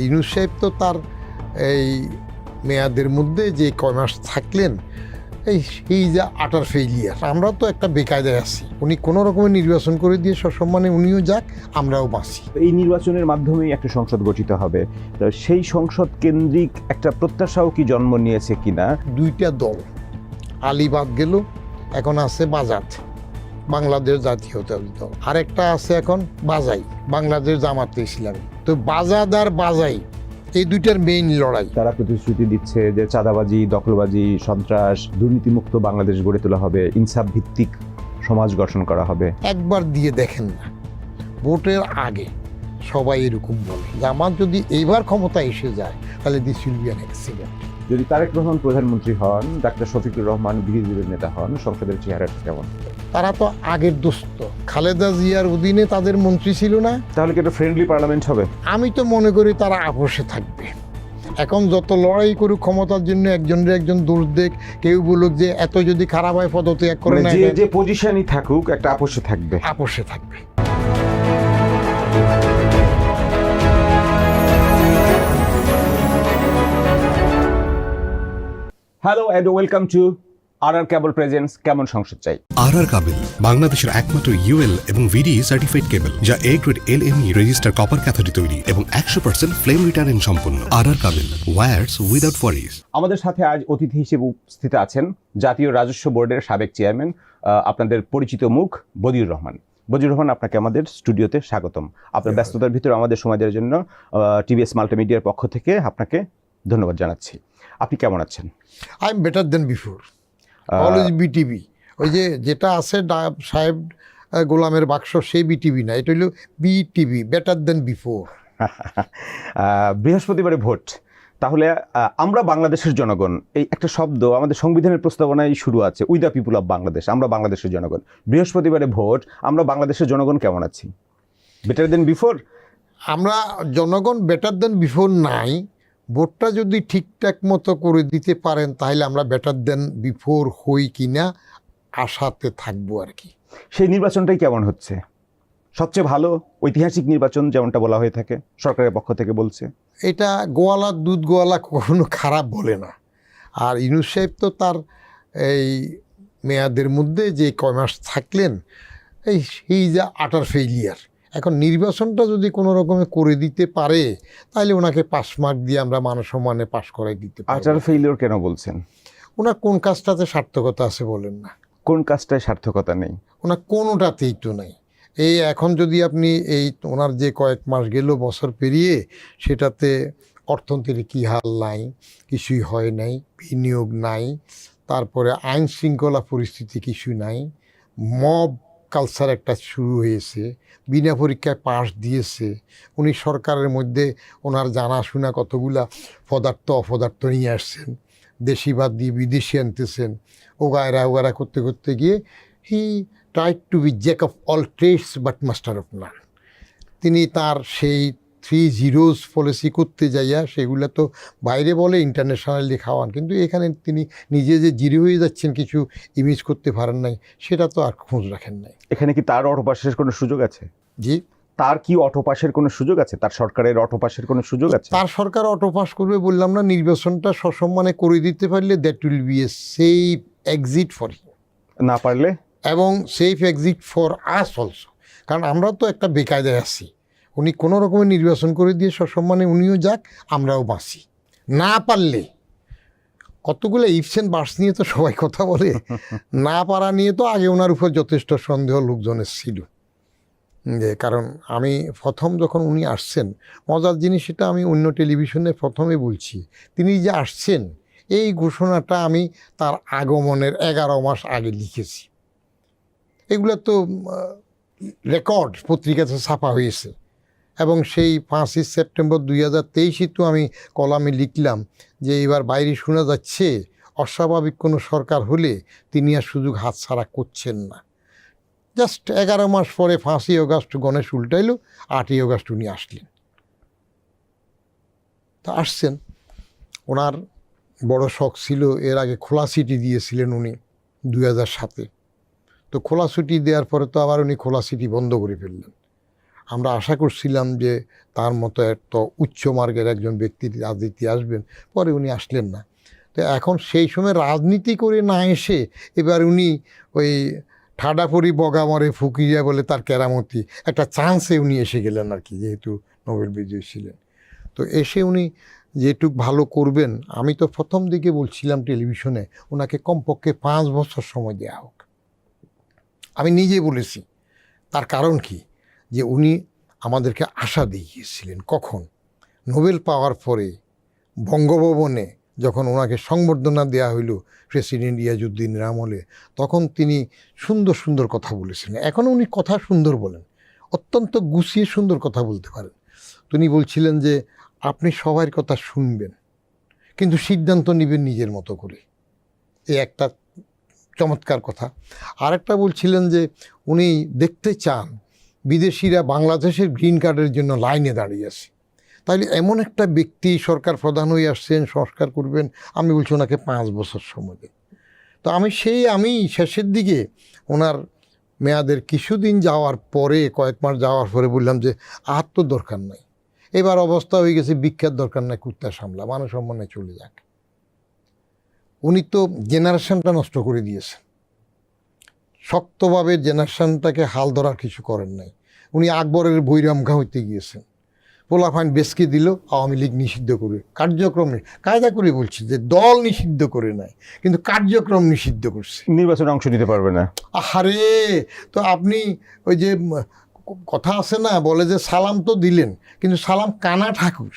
ইউনূস সাহেব তো তার এই মেয়াদের মধ্যে যে কয় মাস থাকলেন এই যে আটার ফেইলিয়ার। আমরা তো একটা বেকায়দায় আছি। উনি কোনো রকমের নির্বাচন করে দিয়ে সসম্মানে উনিও যাক, আমরাও বাঁচি। এই নির্বাচনের মাধ্যমেই একটা সংসদ গঠিত হবে, তো সেই সংসদ কেন্দ্রিক একটা প্রত্যাশাও কি জন্ম নিয়েছে কিনা? দুইটা দল, আলী বাদ গেল, এখন আছে বাজাত, বাংলাদেশ জাতীয়তাবাদী দল। আরেকটা আছে এখন বাজাই, বাংলাদেশ জামাতে ইসলামী। তো বাজাদ আর বাজাই এই দুইটার মেইন লড়াই। তারা প্রতিশ্রুতি দিচ্ছে যে চাঁদাবাজি, দখলবাজি, সন্ত্রাস, দুর্নীতিমুক্ত বাংলাদেশ গড়ে তোলা হবে, ইনসাফ ভিত্তিক সমাজ গঠন করা হবে। একবার দিয়ে দেখেন না, ভোটের আগে সবাই এরকম বলে। জামাত যদি এইবার ক্ষমতা এসে যায় তাহলে this will be an accident. যদি তারেক রহমান প্রধানমন্ত্রী হন, ডাক্তার শফিকুর রহমান বিরোধী দলের নেতা হন, সংসদের চেহারাটা কেমন? তারা তো আগের দোস্ত, খালেদা জিয়ার অধীনে তাদের মন্ত্রী ছিল না? তাহলে কি একটা ফ্রেন্ডলি পার্লামেন্ট হবে? আমি তো মনে করি তারা আপোষে থাকবে। এখন যত লড়াই করুক ক্ষমতার জন্য, একজনের একজন দোষ দেখ, কেউ বলুক যে এত যদি খারাপ হয় পদত্যাগ করে না, যে পজিশনই থাকুক একটা আপোষে থাকবে। আপোষে থাকবে। Hello and welcome to R cable presence কেমন সংসদ চাই। আর কেবল বাংলাদেশের একমাত্র ইউএল এবং ভিডি সার্টিফাইড কেবল, যা A grade LME register copper ক্যাথোডে তৈরি এবং 100% ফ্লেম রিটার্ডেন্ট সম্পন্ন। আর কেবল, ওয়্যারস উইদাউট ওয়ারিজ। আমাদের সাথে আজ অতিথি হিসেবে উপস্থিত আছেন জাতীয় রাজস্ব বোর্ডের সাবেক চেয়ারম্যান, আপনাদের পরিচিত মুখ বদিউর রহমান। বদিউর রহমান, আপনাকে আমাদের স্টুডিওতে স্বাগতম। আপনার ব্যস্ততার ভিতরে আমাদের সময় দেওয়ার জন্য টিভিএস মাল্টিমিডিয়ার পক্ষ থেকে আপনাকে ধন্যবাদ জানাচ্ছি। আপনি কেমন আছেন? I am better then before. Always BTV. ওই যে যেটা আছে সাহেব গোলামের বাক্স, সেই বিটিভি না, এটা হলো বিটিভি, বেটার দেন বিফোর। বৃহস্পতিবারে ভোট, তাহলে আমরা বাংলাদেশের জনগণ, এই একটা শব্দ আমাদের সংবিধানের প্রস্তাবনায় শুরু আছে, we the people of Bangladesh, আমরা বাংলাদেশের জনগণ। বৃহস্পতিবারে ভোট, আমরা বাংলাদেশের জনগণ কেমন আছি? বেটার দেন বিফোর? আমরা জনগণ বেটার দেন বিফোর নাই। ভোটটা যদি ঠিকঠাক মতো করে দিতে পারেন তাহলে আমরা বেটার দেন বিফোর হই কিনা আশাতে থাকবো আর কি। সেই নির্বাচনটাই কেমন হচ্ছে? সবচেয়ে ভালো ঐতিহাসিক নির্বাচন যেমনটা বলা হয়ে থাকে, সরকারের পক্ষ থেকে বলছে। এটা গোয়ালা দুধ গোয়ালা কখনো খারাপ বলে না। আর ইউনূস সাহেব তো তার এই মেয়াদের মধ্যে যে কয় মাস থাকলেন এই যে আটার ফেইলিয়ার। এখন নির্বাচনটা যদি কোনো রকমে করে দিতে পারে তাহলে ওনাকে পাস মার্ক দিয়ে আমরা মানসম্মানে পাস করাই দিতে পারি। আটার ফেইলিওর কেন বলছেন? ওনার কোন কাজটাতে সার্থকতা আছে বলেন না? কোন কাজটায় সার্থকতা নেই? ওনার কোনোটাতেই তো নেই। এই এখন যদি আপনি এই ওনার যে কয়েক মাস গেল, বছর পেরিয়ে, সেটাতে অর্থনীতির কী হাল নাই, কিছুই হয় নাই, বিনিয়োগ নাই, তারপরে আইন শৃঙ্খলা পরিস্থিতি কিছু নাই, মব কালচার একটা শুরু হয়েছে, বিনা পরীক্ষায় পাস দিয়েছে। উনি সরকারের মধ্যে ওনার জানাশোনা কতগুলা পদার্থ অপদার্থ নিয়ে আসছেন, দেশি বাদ দিয়ে বিদেশি আনতেছেন, ওগায়রা করতে করতে গিয়ে he tried to be jack of all trades but master of none. তিনি তার সেই 3 জিরোজ পলিসি করতে যাইয়া সেগুলো তো বাইরে বলে ইন্টারন্যাশনালি খাওয়ান, কিন্তু এখানে তিনি নিজে যে জিরো হয়ে যাচ্ছেন, কিছু ইমেজ করতে পারেন নাই, সেটা তো আর খোঁজ রাখেন নাই। এখানে কি তার অটোপাসের কোনো সুযোগ আছে? জি, তার কি অটোপাসের কোনো সুযোগ আছে? তার সরকারের অটোপাসের কোনো সুযোগ আছে? তার সরকার অটো পাস করবে বললাম না, নির্বাচনটা সসম্মানে করে দিতে পারলে that will B a safe exit for him. না পারলে? এবং safe exit for us also, কারণ আমরা তো একটা বেকায়দায় আছি। উনি কোনো রকমের নির্বাচন করে দিয়ে সসম্মানে উনিও যাক, আমরাও বাঁচি। না পারলে কতগুলো ইফস অ্যান্ড বাটস নিয়ে তো সবাই কথা বলে, না পারা নিয়ে তো আগে ওনার উপর যথেষ্ট সন্দেহ লোকজনের ছিল। যে কারণ আমি প্রথম যখন উনি আসছেন, মজার জিনিস, সেটা আমি অন্য টেলিভিশনে প্রথমে বলছি, তিনি যে আসছেন এই ঘোষণাটা আমি তার আগমনের 11 মাস আগে লিখেছি। এগুলো তো রেকর্ড পত্রিকাতে ছাপা হয়েছে। এবং সেই 5ই সেপ্টেম্বর 2023 তো আমি কলামে লিখলাম যে এবার বাইরে শোনা যাচ্ছে অস্বাভাবিক কোনো সরকার হলে তিনি আর সুযোগ হাতছাড়া করছেন না। জাস্ট 11 মাস পরে 5ই অগাস্ট গণেশ উল্টাইল, 8ই অগাস্ট উনি আসলেন। তা আসছেন, ওনার বড় শখ ছিল, এর আগে খোলা সিটি দিয়েছিলেন উনি 2007-এ। তো খোলা সিটি দেওয়ার পরে তো আবার উনি খোলা সিটি বন্ধ করে ফেললেন। আমরা আশা করছিলাম যে তার মতো এত উচ্চ মার্গের একজন ব্যক্তি রাজনীতি আসবেন, পরে উনি আসলেন না। তো এখন সেই সময় রাজনীতি করে না এসে এবার উনি ওই ঠাডাপড়ি বগামরে ফুকিয়া বলে তার কেরামতি একটা চান্সে উনি এসে গেলেন আর কি, যেহেতু নোবেল বিজয়ী ছিলেন। তো এসে উনি যেটুক ভালো করবেন, আমি তো প্রথম দিকে বলছিলাম টেলিভিশনে ওনাকে কমপক্ষে 5 বছর সময় দেওয়া হোক। আমি নিজে বলেছি, তার কারণ কি, যে উনি আমাদেরকে আশা দিয়েছিলেন। কখন? নোবেল পাওয়ার পরে বঙ্গভবনে যখন ওনাকে সংবর্ধনা দেওয়া হইল প্রেসিডেন্ট ইয়াজউদ্দিনের আমলে, তখন তিনি সুন্দর সুন্দর কথা বলেছিলেন। এখনও উনি কথা সুন্দর বলেন, অত্যন্ত গুছিয়ে সুন্দর কথা বলতে পারেন। তিনি বলছিলেন যে আপনি সবার কথা শুনবেন, কিন্তু সিদ্ধান্ত নেবেন নিজের মতো করে। এই একটা চমৎকার কথা। আরেকটা বলছিলেন যে উনি দেখতে চান বিদেশিরা বাংলাদেশের গ্রিন কার্ডের জন্য লাইনে দাঁড়িয়ে আছে। তাইলে এমন একটা ব্যক্তি সরকার প্রধান হয়ে আসছেন, সংস্কার করবেন, আমি বলছি ওনাকে 5 বছর সময় দিন। তো আমি শেষের দিকে ওনার মেয়াদের কিছুদিন যাওয়ার পরে, কয়েক মাস যাওয়ার পরে বললাম যে আর তো দরকার নাই, এবার অবস্থা হয়ে গেছে ভিক্ষার দরকার নাই, কুত্তা সামলা, মানুষ সম্মানে চলে যাক। উনি তো জেনারেশনটা নষ্ট করে দিয়েছেন, শক্তভাবে জেনারেশনটাকে হাল ধরার কিছু করেন নাই। উনি আকবরের বৈরামঘা হইতে গিয়েছেন, পোলাফাইন বেসকে দিল, আওয়ামী লীগ নিষিদ্ধ করে কার্যক্রম কায়দা করে বলছি যে দল নিষিদ্ধ করে নাই, কিন্তু কার্যক্রম নিষিদ্ধ করছে, নির্বাচনে অংশ নিতে পারবে না। আহারে, তো আপনি ওই যে কথা আছে না, বলে যে সালাম তো দিলেন, কিন্তু সালাম কানা ঠাকুর,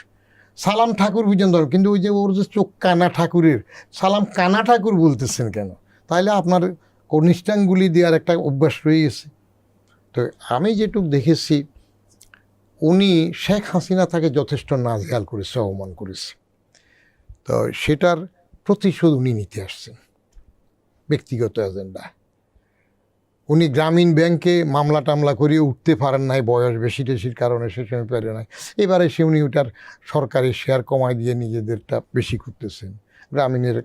সালাম ঠাকুর পর্যন্ত, কিন্তু ওই যে ওর যে চোখ কানা ঠাকুরের, সালাম কানা ঠাকুর বলতেছেন কেন? তাইলে আপনার কনিষ্ঠাঙ্গুলি দেওয়ার একটা অভ্যাস রয়ে গেছে। তো আমি যেটুকু দেখেছি, উনি শেখ হাসিনা তাকে যথেষ্ট নাজেহাল করেছে, অপমান করেছে। তো সেটার প্রতিশোধ উনি নিতে আসছেন ব্যক্তিগত এজেন্ডা। উনি গ্রামীণ ব্যাংকে মামলা টামলা করিয়ে উঠতে পারেন নাই, বয়স বেশি টেশির কারণে সে সময় পারে নাই। এবারে সে উনি ওটার সরকারি শেয়ার কমায় দিয়ে নিজেদেরটা বেশি করতেছেন, গ্রামীণের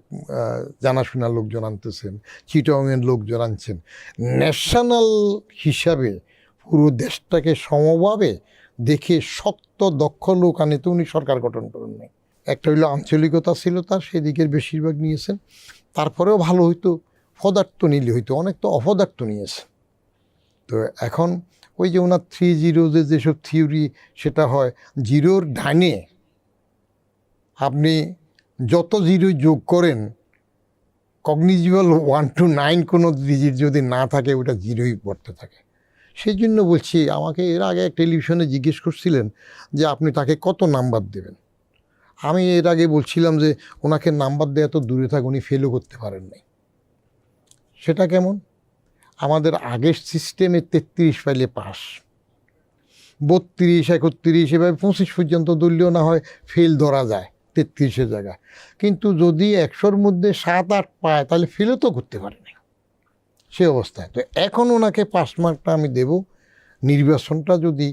জানাশোনা লোকজন আনতেছেন, চিটংয়ের লোকজন আনছেন। ন্যাশনাল হিসাবে পুরো দেশটাকে সমভাবে দেখে শক্ত দক্ষ লোক আনে তো উনি সরকার গঠন করেন নাই। একটা হইলো আঞ্চলিকতা ছিল তার, সেদিকের বেশিরভাগ নিয়েছেন। তারপরেও ভালো হইতো, পদার্থ নিলে হইতো, অনেক তো অপদার্থ নিয়েছে। তো এখন ওই যে ওনার 3-0 যেসব থিওরি, সেটা হয় জিরোর ডাইনে আপনি যত জিরো যোগ করেন, কগনিজিবল 1 to 9 কোনো ডিজিট যদি না থাকে, ওটা জিরোই পড়তে থাকে। সেই জন্য বলছি, আমাকে এর আগে টেলিভিশনে জিজ্ঞেস করছিলেন যে আপনি তাকে কত নাম্বার দেবেন। আমি এর আগে বলছিলাম যে ওনাকে নাম্বার দেওয়া তো দূরে থাক, উনি ফেলও করতে পারেন নাই। সেটা কেমন? আমাদের আগের সিস্টেমে 33 পাইলে পাস, 32, 31, এভাবে 25 পর্যন্ত দলীয় না হয় ফেল ধরা যায় 33-এর জায়গায়। কিন্তু যদি 100-র মধ্যে 7-8 পায়, তাহলে ফেলও তো করতে পারে না সে অবস্থায়। তো এখন ওনাকে 5 মার্কটা আমি দেব, নির্বাচনটা যদি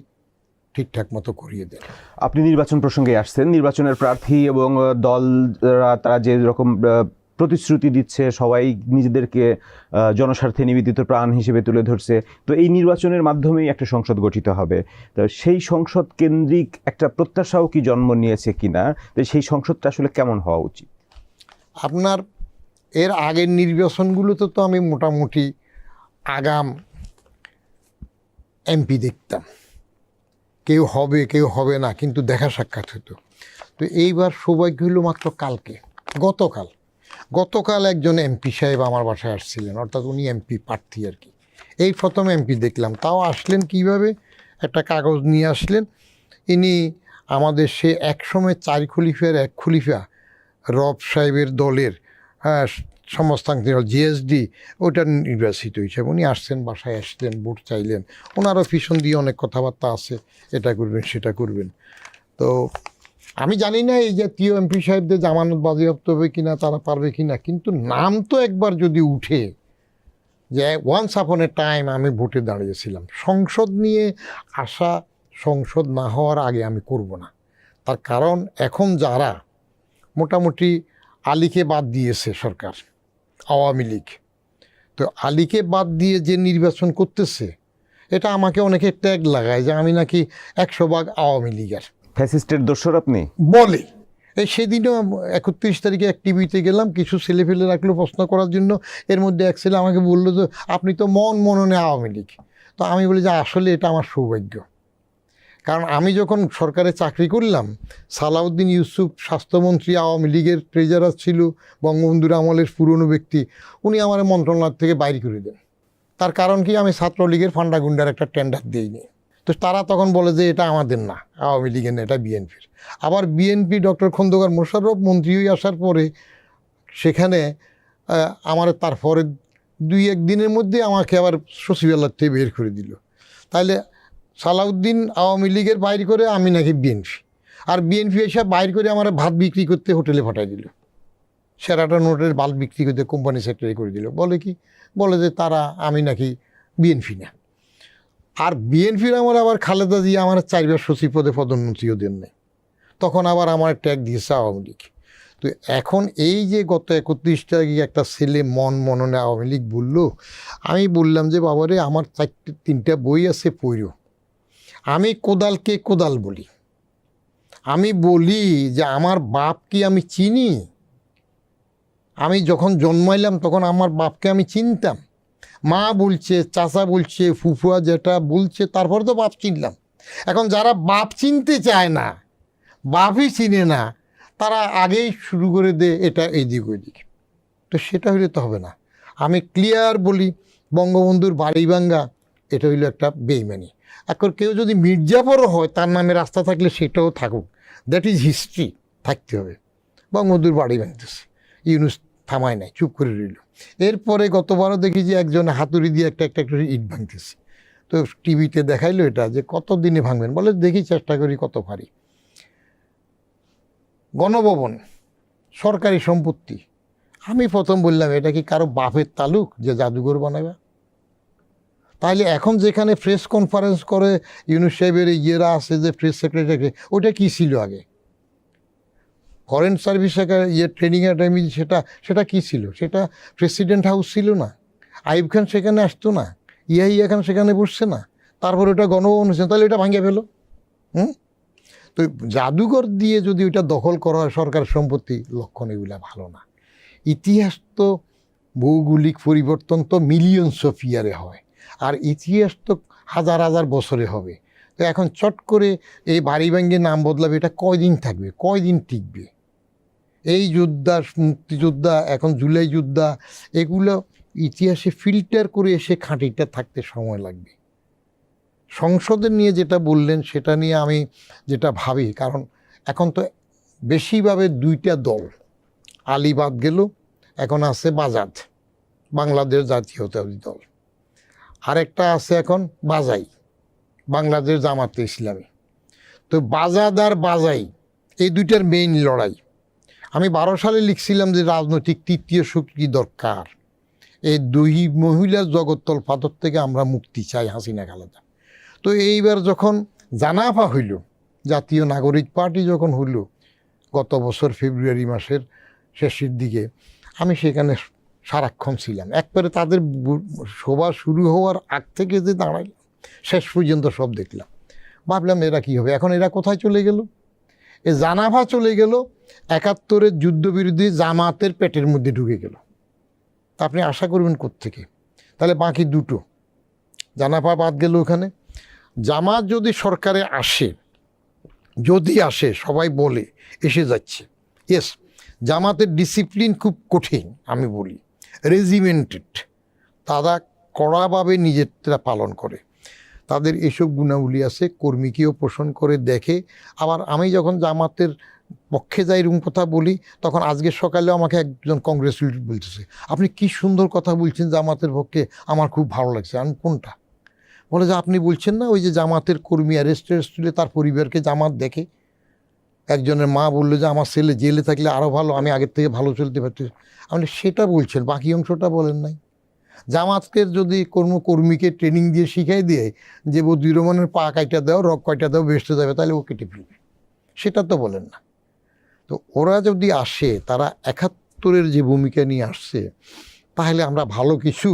ঠিকঠাক মতো করিয়ে দেন। আপনি নির্বাচন প্রসঙ্গে আসছেন, নির্বাচনের প্রার্থী এবং দলরা তারা যে রকম প্রতিশ্রুতি দিচ্ছে, সবাই নিজেদেরকে জনস্বার্থে নিবেদিত প্রাণ হিসেবে তুলে ধরছে। তো এই নির্বাচনের মাধ্যমেই একটা সংসদ গঠিত হবে, তো সেই সংসদ কেন্দ্রিক একটা প্রত্যাশাও কি জন্ম নিয়েছে কিনা? তো সেই সংসদটা আসলে কেমন হওয়া উচিত? আপনার এর আগের নির্বাচনগুলোতে তো আমি মোটামুটি আগাম এমপি দেখতাম, কেউ হবে কেউ হবে না, কিন্তু দেখা সাক্ষাৎ হতো। তো এইবার সৌভাগ্য হলো মাত্র গতকাল একজন এমপি সাহেব আমার বাসায় আসছিলেন, অর্থাৎ উনি এমপি প্রার্থী আর কি। এই প্রথম এমপি দেখলাম। তাও আসলেন কিভাবে? একটা কাগজ নিয়ে আসলেন। ইনি আমাদের সে একসময় 4 খলিফার 1 খলিফা রব সাহেবের দলের সংস্থান জিএসডি, ওটা নির্বাচিত হিসেবে উনি আসছেন, বাসায় আসলেন, ভোট চাইলেন। ওনারও পিছন দিয়ে অনেক কথাবার্তা আছে, এটা করবেন সেটা করবেন। তো আমি জানি না এই জাতীয় এমপি সাহেবদের জামানত বাজেয়াপ্ত হবে কিনা, তারা পারবে কিনা, কিন্তু নাম তো একবার যদি উঠে যে ওয়ান্স আপন এ টাইম আমি ভোটে দাঁড়িয়েছিলাম, সংসদ নিয়ে আসা, সংসদ না হওয়ার আগে আমি করব না। তার কারণ এখন যারা মোটামুটি আলীকে বাদ দিয়েছে সরকার, আওয়ামী লীগ, তো আলীকে বাদ দিয়ে যে নির্বাচন করতেছে, এটা আমাকে অনেকে ট্যাগ লাগায় যে আমি নাকি 100% আওয়ামী লীগের ফ্যাসিস্টের দোসর আপনি? বলে। এই সেদিনও 31 তারিখে এক টিভিতে গেলাম, কিছু ছেলে ফেলে রাখলো প্রশ্ন করার জন্য। এর মধ্যে এক ছেলে আমাকে বললো যে আপনি তো মননে আওয়ামী লীগ। তো আমি বলি যে আসলে এটা আমার সৌভাগ্য, কারণ আমি যখন সরকারে চাকরি করলাম, সালাউদ্দিন ইউসুফ স্বাস্থ্যমন্ত্রী আওয়ামী লীগের ট্রেজারার ছিল, বঙ্গবন্ধুর আমলের পুরনো ব্যক্তি, উনি আমার মন্ত্রণালয় থেকে বাইরে করে দেন। তার কারণ কি, আমি ছাত্রলীগের ফান্ডাগুন্ডার একটা টেন্ডার দিইনি। তো তারা তখন বলে যে এটা আমাদের না, আওয়ামী লীগের না, এটা বিএনপির। আবার বিএনপি ডক্টর খন্দকার মোশাররফ মন্ত্রী হয়ে আসার পরে সেখানে আমার তারপরে 2-1 দিনের মধ্যে আমাকে আবার সচিবালয় থেকে বের করে দিল। তাহলে সালাউদ্দিন আওয়ামী লীগের বাইর করে, আমি নাকি বিএনপি। আর বিএনপি এসে বাইর করে আমার ভাত বিক্রি করতে হোটেলে পাঠাই দিল, সেরাটন হোটেলের ভাত বিক্রি করতে কোম্পানি সেক্রেটারি করে দিল। বলে কি, বলে যে তারা আমি নাকি বিএনপি না। আর বিএনপির আমার আবার খালেদা জিয়া আমার 4 বার সচিব পদে পদোন্নতিও দেন নাই, তখন আবার আমার ট্যাগ দিয়েছে আওয়ামী লীগ। তো এখন এই যে গত 31 তারিখে একটা ছেলে মননে আওয়ামী লীগ বললো, আমি বললাম যে বাবারে আমার 4-3টা বই আছে, পড়ো। আমি কোদালকে কোদাল বলি। আমি বলি যে আমার বাপ কি আমি চিনি? আমি যখন জন্মাইলাম তখন আমার বাপকে আমি চিনতাম? মা বলছে, চাচা বলছে, ফুফুয়া যেটা বলছে, তারপর তো বাপ চিনলাম। এখন যারা বাপ চিনতে চায় না, বাপই চিনে না, তারা আগেই শুরু করে দে এটা এদিক ওইদিক। তো সেটা হইলে তো হবে না। আমি ক্লিয়ার বলি, বঙ্গবন্ধুর বাড়িভাঙ্গা এটা হইলো একটা বেইমানি। এখন কেউ যদি মির্জাফরও হয়, তার নামে রাস্তা থাকলে সেটাও থাকুক, দ্যাট ইজ হিস্ট্রি, থাকতে হবে। বঙ্গবন্ধুর বাড়ি ভাঙতেছে, ইউনুস থামায় নাই, চুপ করে রইল। এরপরে গতবারও দেখি যে একজন হাতুড়ি দিয়ে একটা করে ইট ভাঙতেছে। তো টিভিতে দেখাইলো এটা যে কত দিনে ভাঙবেন, বলে দেখি চেষ্টা করি কত পারি। গণভবন সরকারি সম্পত্তি। আমি প্রথম বললাম এটা কি কারো বাপের তালুক যে জাদুঘর বানাবে? তাহলে এখন যেখানে প্রেস কনফারেন্স করে ইউনুস সাহেবের ইয়েরা আছে যে প্রেস সেক্রেটারি, ওটা কি ছিল আগে? ফরেন সার্ভিস ট্রেনিং একাডেমি, সেটা কি ছিল? সেটা প্রেসিডেন্ট হাউস ছিল না? আইব খান সেখানে আসতো না? ইয়া খান সেখানে বসছে না? তারপর ওটা গণভবন হচ্ছে, তাহলে এটা ভাঙিয়ে ফেলো। তো জাদুঘর দিয়ে যদি ওইটা দখল করা হয় সরকার সম্পত্তি, লক্ষণ এগুলা ভালো না। ইতিহাস তো ভৌগোলিক পরিবর্তন তো মিলিয়নস অফ ইয়ারে হয়, আর ইতিহাস তো হাজার হাজার বছরে হবে। তো এখন চট করে এই বাড়ি ভাঙ্গিয়ে নাম বদলাবে, এটা কয়দিন থাকবে, কয়দিন টিকবে? এই যোদ্ধা, মুক্তিযোদ্ধা, এখন জুলাই যোদ্ধা, এগুলো ইতিহাসে ফিল্টার করে এসে খাঁটিটা থাকতে সময় লাগবে। সংসদের নিয়ে যেটা বললেন সেটা নিয়ে আমি যেটা ভাবি, কারণ এখন তো বেশিভাবে 2টা দল, আলী বাদ গেল, এখন আছে বাজাদ, বাংলাদেশ জাতীয়তাবাদী দল, আরেকটা আছে এখন বাজাই, বাংলাদেশ জামাতে ইসলামী। তো বাজাদ আর বাজাই এই 2টার মেইন লড়াই। আমি 12 সালে লিখছিলাম যে রাজনৈতিক 3য় শক্তি দরকার, এই 2 মহিলার জগত্তল পাথর থেকে আমরা মুক্তি চাই, হাসিনা খালেদা। তো এইবার যখন জানাফা হইল, জাতীয় নাগরিক পার্টি যখন হইল গত বছর ফেব্রুয়ারি মাসের শেষের দিকে, আমি সেখানে সারাক্ষণ ছিলাম। একবারে তাদের সভা শুরু হওয়ার আগ থেকে যে দাঁড়াইলাম শেষ পর্যন্ত সব দেখলাম। ভাবলাম এরা কী হবে, এখন এরা কোথায় চলে গেল? এ জানাফা চলে গেল 71-এর যুদ্ধবিরোধী জামাতের পেটের মধ্যে ঢুকে গেল। তা আপনি আশা করবেন কোত্থেকে? তাহলে বাকি 2টো জানাফা বাদ গেল ওখানে। জামাত যদি সরকারে আসে, যদি আসে, সবাই বলে এসে যাচ্ছে, ইয়েস, জামাতের ডিসিপ্লিন খুব কঠিন, আমি বলি রেজিমেন্টেড, তারা কড়াভাবে নিজেরা পালন করে, তাদের এসব গুণাবলী আছে, কর্মীকেও পোষণ করে দেখে। আবার আমি যখন জামাতের পক্ষে যাই এরকম কথা বলি, তখন আজকে সকালেও আমাকে একজন কংগ্রেচুলেট বলতেছে, আপনি কি সুন্দর কথা বলছেন জামাতের পক্ষে, আমার খুব ভালো লাগছে। আমি কোনটা? বলে যে আপনি বলছেন না ওই যে জামাতের কর্মী অ্যারেস্টেড তুলে তার পরিবারকে জামাত দেখে। একজনের মা বললো যে আমার ছেলে জেলে থাকলে আরও ভালো, আমি আগের থেকে ভালো চলতে পারছি। আপনি সেটা বলছেন, বাকি অংশটা বলেন নাই। জামাতকে যদি কোনো কর্মীকে ট্রেনিং দিয়ে শিখাই দিয়ে যে বদিউর রহমানের পা কাইটা দাও, রক কয়টা দাও, বেসতে যাবে, তাহলে ও কেটে ফেলবে, সেটা তো বলেন না। তো ওরা যদি আসে, তারা 71-এর যে ভূমিকা নিয়ে আসছে, তাহলে আমরা ভালো কিছু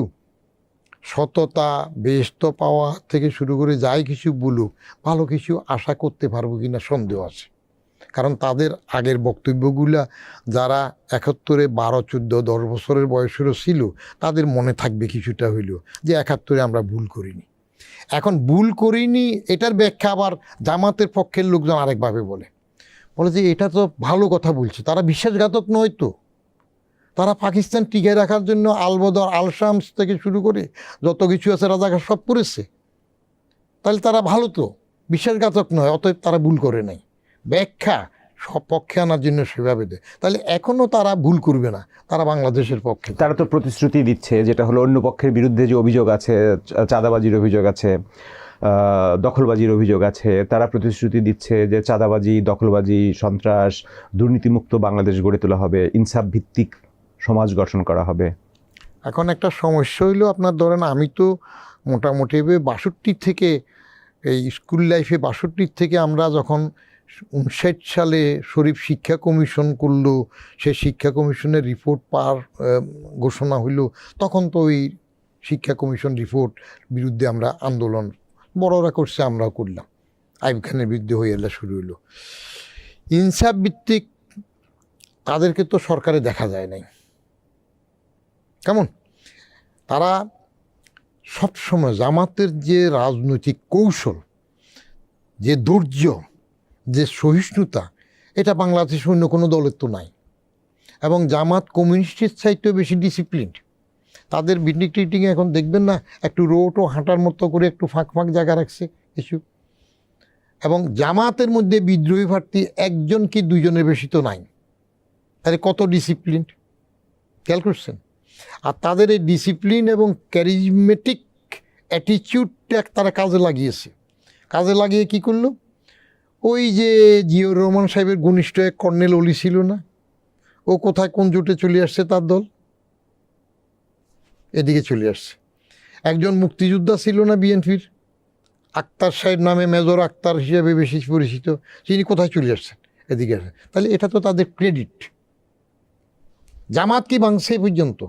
সততা, বেহেশত পাওয়া থেকে শুরু করে যাই কিছু বলুক, ভালো কিছু আশা করতে পারবো কিনা সন্দেহ আছে। কারণ তাদের আগের বক্তব্যগুলা যারা 71-এ 12, 14, 10 বছরের বয়সেরও ছিল, তাদের মনে থাকবে কিছুটা হইলেও যে 71-এ আমরা ভুল করিনি। এখন ভুল করিনি এটার ব্যাখ্যা আবার জামাতের পক্ষের লোকজন আরেকভাবে বলে যে এটা তো ভালো কথা বলছে, তারা বিশ্বাসঘাতক নয় তো, তারা পাকিস্তান টিকে রাখার জন্য আলবদর, আল শামস থেকে শুরু করে যত কিছু আছে রাজাকার সব করেছে, তাহলে তারা ভালো তো, বিশ্বাসঘাতক নয়, অতএব তারা ভুল করে নাই। ব্যাখ্যা সব পক্ষে আনার জন্য সেভাবে দেয়, তাহলে এখনও তারা ভুল করবে না, তারা বাংলাদেশের পক্ষে। তারা তো প্রতিশ্রুতি দিচ্ছে, যেটা হলো অন্য পক্ষের বিরুদ্ধে যে অভিযোগ আছে, চাঁদাবাজির অভিযোগ আছে, দখলবাজির অভিযোগ আছে, তারা প্রতিশ্রুতি দিচ্ছে যে চাঁদাবাজি, দখলবাজি, সন্ত্রাস, দুর্নীতিমুক্ত বাংলাদেশ গড়ে তোলা হবে, ইনসাফ ভিত্তিক সমাজ গঠন করা হবে। এখন একটা সমস্যা হইলো, আপনার ধরেন আমি তো মোটামুটি 62 থেকে এই স্কুল লাইফে 62 থেকে আমরা যখন 59 সালে শরীফ শিক্ষা কমিশন করলো, সেই শিক্ষা কমিশনের রিপোর্ট ঘোষণা হইল, তখন তো ওই শিক্ষা কমিশন রিপোর্ট বিরুদ্ধে আমরা আন্দোলন বড়রা করছে, আমরাও করলাম, আইব খানের বিরুদ্ধে হয়ে এলা শুরু হইলো। ইনসাফ ভিত্তিক তাদেরকে তো সরকারে দেখা যায় নাই। কেমন তারা সবসময় জামাতের যে রাজনৈতিক কৌশল, যে ধৈর্য, যে সহিষ্ণুতা, এটা বাংলাদেশে অন্য কোনো দলের তো নাই। এবং জামাত কমিউনিস্টের চাইতেও বেশি ডিসিপ্লিনড। তাদের মিটিং টিটিংয়ে এখন দেখবেন না, একটু রোডও হাঁটার মতো করে একটু ফাঁক ফাঁক জায়গা রাখছে কিছু। এবং জামাতের মধ্যে বিদ্রোহী প্রার্থী 1 কি 2 জনের বেশি তো নাই, তাহলে কত ডিসিপ্লিনড খেয়াল করছেন? আর তাদের এই ডিসিপ্লিন এবং ক্যারিজমেটিক অ্যাটিটিউডটা তারা কাজে লাগিয়েছে। কাজে লাগিয়ে কি করলো, ওই যে জিয়াউর রহমান সাহেবের ঘনিষ্ঠ এক কর্নেল অলি ছিল না, ও কোথায় কোন জোটে চলে আসছে, তার দল এদিকে চলে আসছে। একজন মুক্তিযোদ্ধা ছিল না বিএনপির, আক্তার সাহেব নামে, মেজর আক্তার হিসেবে বেশি পরিচিত, তিনি কোথায় চলে আসছেন, এদিকে আসেন। তাহলে এটা তো তাদের ক্রেডিট। জামাত কি ভাঙছে পর্যন্ত,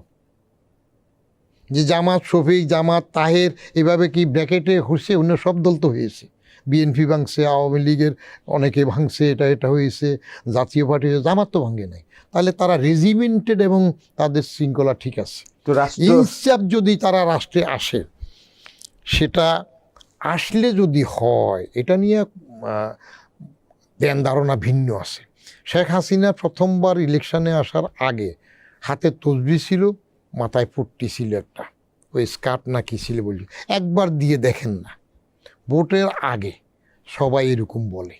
যে জামাত শফিক, জামাত তাহের এভাবে কি ব্র্যাকেটে হচ্ছে? অন্য সব দল তো হয়েছে, বিএনপি ভাঙছে, আওয়ামী লীগের অনেকে ভাঙছে, এটা হয়েছে, জাতীয় পার্টি, জামাত তো ভাঙে নাই। তাহলে তারা রেজিমেন্টেড এবং তাদের শৃঙ্খলা ঠিক আছে। তো রাষ্ট্র ইনসাফ যদি তারা রাষ্ট্রে আসে, সেটা আসলে যদি হয়, এটা নিয়ে ধ্যান ধারণা ভিন্ন আছে। শেখ হাসিনা প্রথমবার ইলেকশনে আসার আগে হাতে তসবিহ ছিল, মাথায় পট্টি ছিল একটা, ওই স্কার্ট না কি ছিল বলি, একবার দিয়ে দেখেন না। ভোটের আগে সবাই এরকম বলে,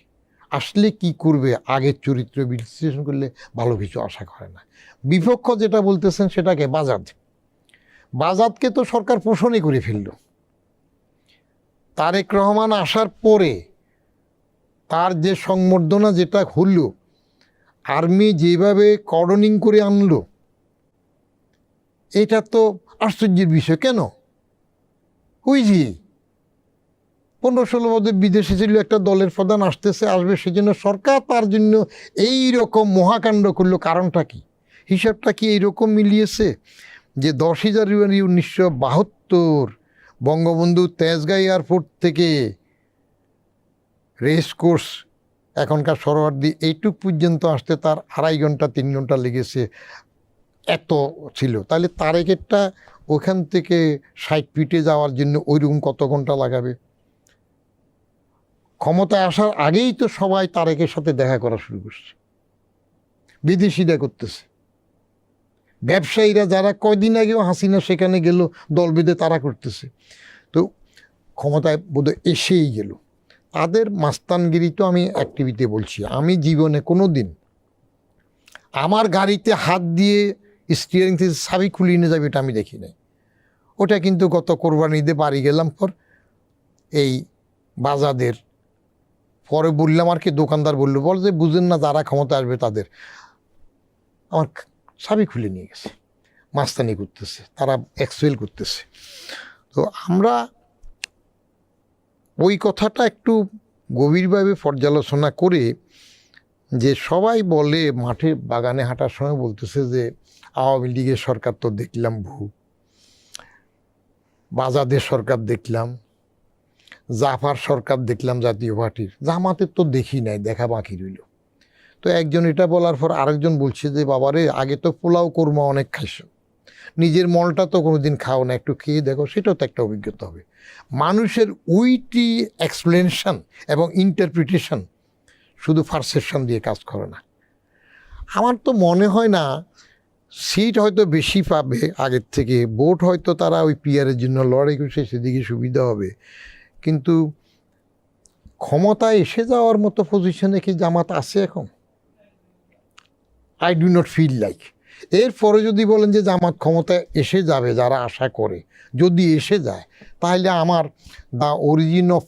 আসলে কি করবে আগের চরিত্র বিশ্লেষণ করলে ভালো কিছু আশা করে না। বিপক্ষ যেটা বলতেছেন সেটাকে বাজাদকে তো সরকার পোষণই করে ফেলল। তারেক রহমান আসার পরে তার যে সংবর্ধনা যেটা হল, আর্মি যেভাবে কর্ডনিং করে আনলো, এটা তো আশ্চর্যের বিষয়। কেন? ওই যে 15-16 বছর বিদেশে ছিল একটা দলের প্রধান, আসবে, সেজন্য সরকার তার জন্য এই রকম মহাকাণ্ড করলো। কারণটা কি, হিসাবটা কি এইরকম মিলিয়েছে যে 10 জানুয়ারি 1972 বঙ্গবন্ধু তেজগাঁ এয়ারপোর্ট থেকে রেস কোর্স, এখনকার সরোয়ার্দী, এইটুক পর্যন্ত আসতে তার 2.5 ঘন্টা 3 ঘন্টা লেগেছে, এত ছিল। তাহলে তারেকেরটা ওখান থেকে 60 ফিটে যাওয়ার জন্য ওইরকম কত ঘন্টা লাগাবে? ক্ষমতায় আসার আগেই তো সবাই তারেকের সাথে দেখা করা শুরু করছে, বিদেশিরা করতেছে, ব্যবসায়ীরা যারা কয়দিন আগেও হাসিনা সেখানে গেল দল বেঁধে তারা করতেছে। তো ক্ষমতায় বোধহয় এসেই গেল। তাদের মাস্তানগিরি তো আমি অ্যাক্টিভিতে বলছি, আমি জীবনে কোনো দিন আমার গাড়িতে হাত দিয়ে স্টিয়ারিং থেকে চাবি খুলিয়ে নিয়ে যাবে এটা আমি দেখি নাই। ওটা কিন্তু গত কোরবানি ঈদে বাড়ি গেলাম পর এই বাজাদের পরে বললাম, আর কি দোকানদার বলল, বল যে বুঝেন না যারা ক্ষমতা আসবে তাদের, আমার চাবি খুলে নিয়ে গেছে, মাস্তানি করতেছে, তারা এক্সেল করতেছে। তো আমরা ওই কথাটা একটু গভীরভাবে পর্যালোচনা করে, যে সবাই বলে মাঠে বাগানে হাঁটার সময় বলতেছে যে আওয়ামী লীগের সরকার তো দেখলাম বাজাদের সরকার দেখলাম, জাফার সরকার দেখলাম জাতীয় পার্টির, জামাতের তো দেখি নাই, দেখা বাকি রইল। তো একজন এটা বলার পর আরেকজন বলছে যে বাবারে আগে তো পোলাও কোরমা অনেক খাইছো, নিজের মলটা তো কোনোদিন খাও না, একটু খেয়ে দেখো, সেটাও তো একটা অভিজ্ঞতা হবে। মানুষের উইটি এক্সপ্লেনেশন এবং ইন্টারপ্রিটেশন শুধু পারসেপশন দিয়ে কাজ করে না। আমার তো মনে হয় না সিট হয়তো বেশি পাবে আগের থেকে, ভোট হয়তো তারা ওই পিয়ারের জন্য লড়াই করছে, সেদিকে সুবিধা হবে, কিন্তু ক্ষমতায় এসে যাওয়ার মতো পজিশনে কি জামাত আছে এখন? I do not feel like. এরপরে যদি বলেন যে জামাত ক্ষমতায় এসে যাবে, যারা আশা করে যদি এসে যায়, তাহলে আমার the origin of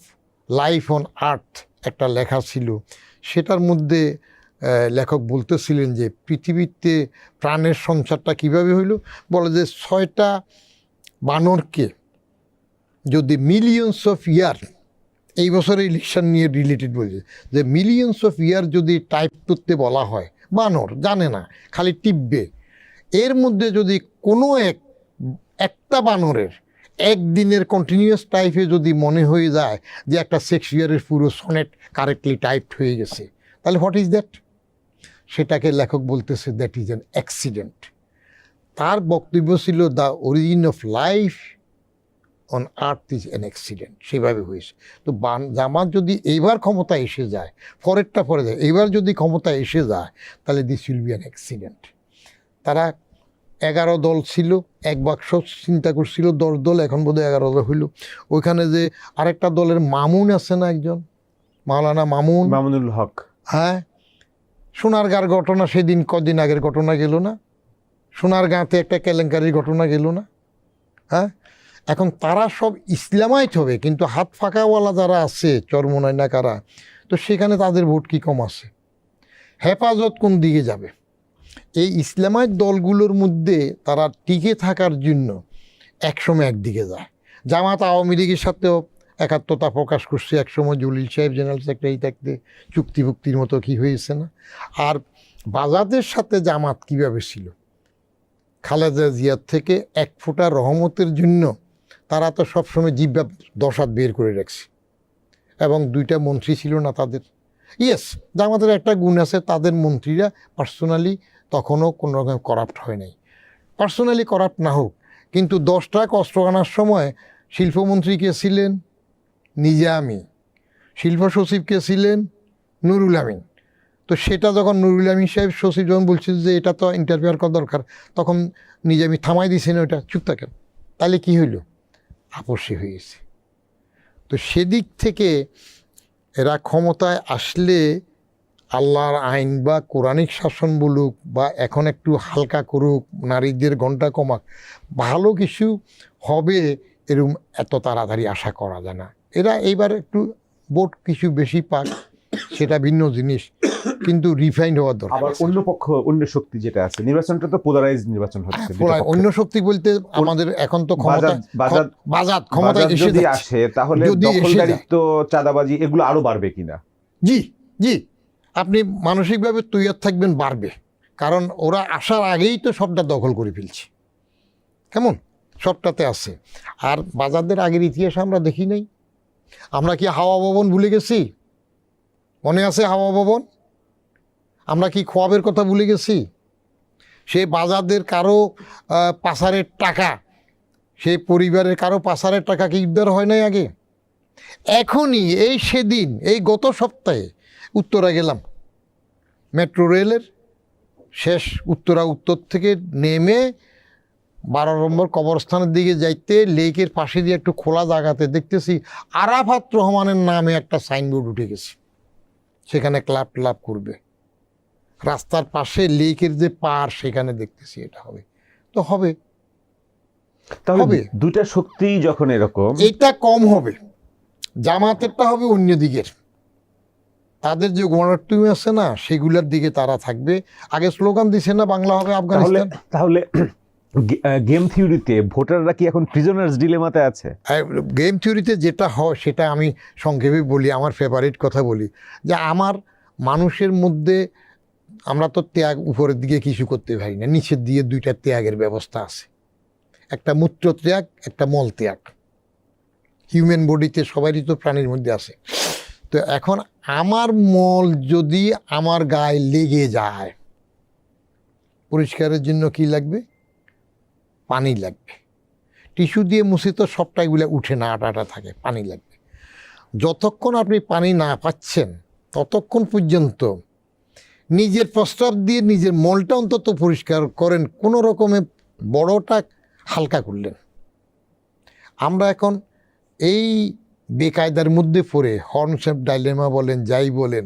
life on earth একটা লেখা ছিল, সেটার মধ্যে লেখক বলতেছিলেন যে পৃথিবীতে প্রাণের সঞ্চারটা কিভাবে হইল। বলে যে 6টা বানরকে যদি মিলিয়নস অফ ইয়ার, এই বছর ইলেকশন নিয়ে রিলেটেড বলছে যে মিলিয়নস অফ ইয়ার যদি টাইপ করতে বলা হয়, বানর জানে না, খালি টিপবে, এর মধ্যে যদি কোনো একটা বানরের একদিনের কন্টিনিউয়াস টাইপে যদি মনে হয়ে যায় যে একটা শেক্সপিয়ারের পুরো সনেট কারেক্টলি টাইপড হয়ে গেছে, তাহলে হোয়াট ইজ দ্যাট? সেটাকে লেখক বলতেছে দ্যাট ইজ অ্যান অ্যাক্সিডেন্ট। তার বক্তব্য ছিল the origin of life on earth is an accident, সেভাবে হয়েছে। তো জামাত যদি এইবার ক্ষমতায় এসে যায়, পরেরটা পরে যায়, এইবার যদি ক্ষমতায় এসে যায়, তাহলে this will be an accident. তারা 11 দল ছিল, এক বাক্স চিন্তা করছিল 10 দল, এখন বোধহয় 11 দল হইল। ওইখানে যে আরেকটা দলের মামুন আছে না, একজন মাওলানা মামুনুল হক, হ্যাঁ, সোনারগাঁর ঘটনা সেদিন কদিন আগের ঘটনা গেল না, সোনারগাঁতে একটা কেলেঙ্কারির ঘটনা গেল না, হ্যাঁ। এখন তারা সব ইসলামাইট হবে, কিন্তু হাত ফাঁকাওয়ালা যারা আছে চরমোনাই না কারা, তো সেখানে তাদের ভোট কি কম আছে? হেফাজত কোন দিকে যাবে? এই ইসলামাইট দলগুলোর মধ্যে তারা টিকে থাকার জন্য একসময় একদিকে যায়। জামাত আওয়ামী লীগের সাথেও একাত্মতা প্রকাশ করছে একসময়, জলিল সাহেব জেনারেল সেক্রেটারি থাকতে চুক্তিভুক্তির মতো কি হয়েছে না। আর বাজাদের সাথে জামাত কীভাবে ছিল, খালেদা জিয়ার থেকে এক ফোঁটা রহমতের জন্য তারা তো সবসময় জিব্বা 10 হাত বের করে রাখছে, এবং 2টা মন্ত্রী ছিল না তাদের। ইয়েস, জামাতের একটা গুণ আছে, তাদের মন্ত্রীরা পার্সোনালি তখনও কোনো রকম করাপ্ট হয় নাই। পার্সোনালি করাপ্ট না হোক, কিন্তু 10টা কষ্ট আনার সময় শিল্পমন্ত্রী কে ছিলেন? নিজে আমি। শিল্প সচিব কে ছিলেন? নুরুল আমিন। তো সেটা যখন নুরুল আমিন সাহেব সচিব যখন বলছিল যে এটা তো ইন্টারফেয়ার করা দরকার, তখন নিজে আমি থামাই দিয়েছি না, ওটা চুপ থাকেন। তাহলে কি হইল? আপসে হয়েছে। তো সেদিক থেকে এরা ক্ষমতায় আসলে আল্লাহর আইন বা কোরআনিক শাসন বলুক, বা এখন একটু হালকা করুক, নারীদের ঘণ্টা কমাক, ভালো কিছু হবে এরকম এত তাড়াতাড়ি আশা করা যায় না। এরা এইবার একটু ভোট কিছু বেশি পাক, সেটা ভিন্ন জিনিস, কিন্তু রিফাইন্ড হওয়ার দরকার। আবার অন্য পক্ষ, অন্য শক্তি যেটা আছে, নির্বাচনটা তো পোলারাইজ নির্বাচন হচ্ছে। অন্য শক্তি বলতে আমাদের এখন তো বাজার ক্ষমতায় যদি আসে, তাহলে দখলদারিত্ব, চাঁদাবাজি এগুলো আরো বাড়বে কিনা? জি জি, আপনি মানসিকভাবে তৈরি থাকবেন, বাড়বে। কারণ ওরা আসার আগেই তো সবটা দখল করে ফেলছে, কেমন সবটাতে আছে। আর বাজারদের আগের ইতিহাস আমরা দেখি নাই। আমরা কি হাওয়া ভবন ভুলে গেছি? মনে আছে হাওয়া ভবন? আমরা কি খোয়াবের কথা ভুলে গেছি? সে বাজারদের কারো পাচারের টাকা, সেই পরিবারের কারো পাচারের টাকা কি উদ্ধার হয় নাই আগে? এখনই এই সেদিন, এই গত সপ্তাহে উত্তরা গেলাম, মেট্রো রেলের শেষ উত্তরা উত্তর থেকে নেমে 12 নম্বর কবরস্থানের দিকে যাইতে লেকের পাশে দিয়ে একটু খোলা জায়গাতে দেখতেছি আরাফাত রহমানের নামে একটা সাইনবোর্ড উঠে গেছে, সেখানে ক্লাব ক্লাব করবে। রাস্তার পাশে লেকের যে পার, সেখানে দেখতেছি এটা হবে, তো হবে। তাহলে দুইটা শক্তি যখন এরকম, এটা কম হবে, জামাতেরটা হবে অন্য দিকের। তাদের যে গণটুমি আছে না, সেগুলোর দিকে তারা থাকবে। আগে স্লোগান দিছে না বাংলা হবে আফগানিস্তান। তাহলে গেম থিওরিতে ভোটাররা কি এখন প্রিজনার্স ডিলেমাতে আছে? গেম থিওরিতে যেটা হয় সেটা আমি সংক্ষেপে বলি, আমার ফেভারিট কথা বলি, যে আমার মানুষের মধ্যে আমরা তো ত্যাগ উপরের দিকে কিছু করতে পারি না, নিচের দিয়ে 2টা ত্যাগের ব্যবস্থা আছে। একটা মূত্রত্যাগ, একটা মলত্যাগ। হিউম্যান বডিতে সবারই তো প্রাণীর মধ্যে আছে। তো এখন আমার মল যদি আমার গায়ে লেগে যায়, পরিষ্কারের জন্য কি লাগবে? পানি লাগবে। টিস্যু দিয়ে মুছে তো সবটা এগুলো উঠে না, আটা থাকে, পানি লাগবে। যতক্ষণ আপনি পানি না পাচ্ছেন ততক্ষণ পর্যন্ত নিজের প্রস্রাব দিয়ে নিজের মলটা অন্তত পরিষ্কার করেন, কোনো রকমে বড়টা হালকা করলেন। আমরা এখন এই বেকায়দার মধ্যে পড়ে হর্নশেপ ডাইলেমা বলেন, যাই বলেন,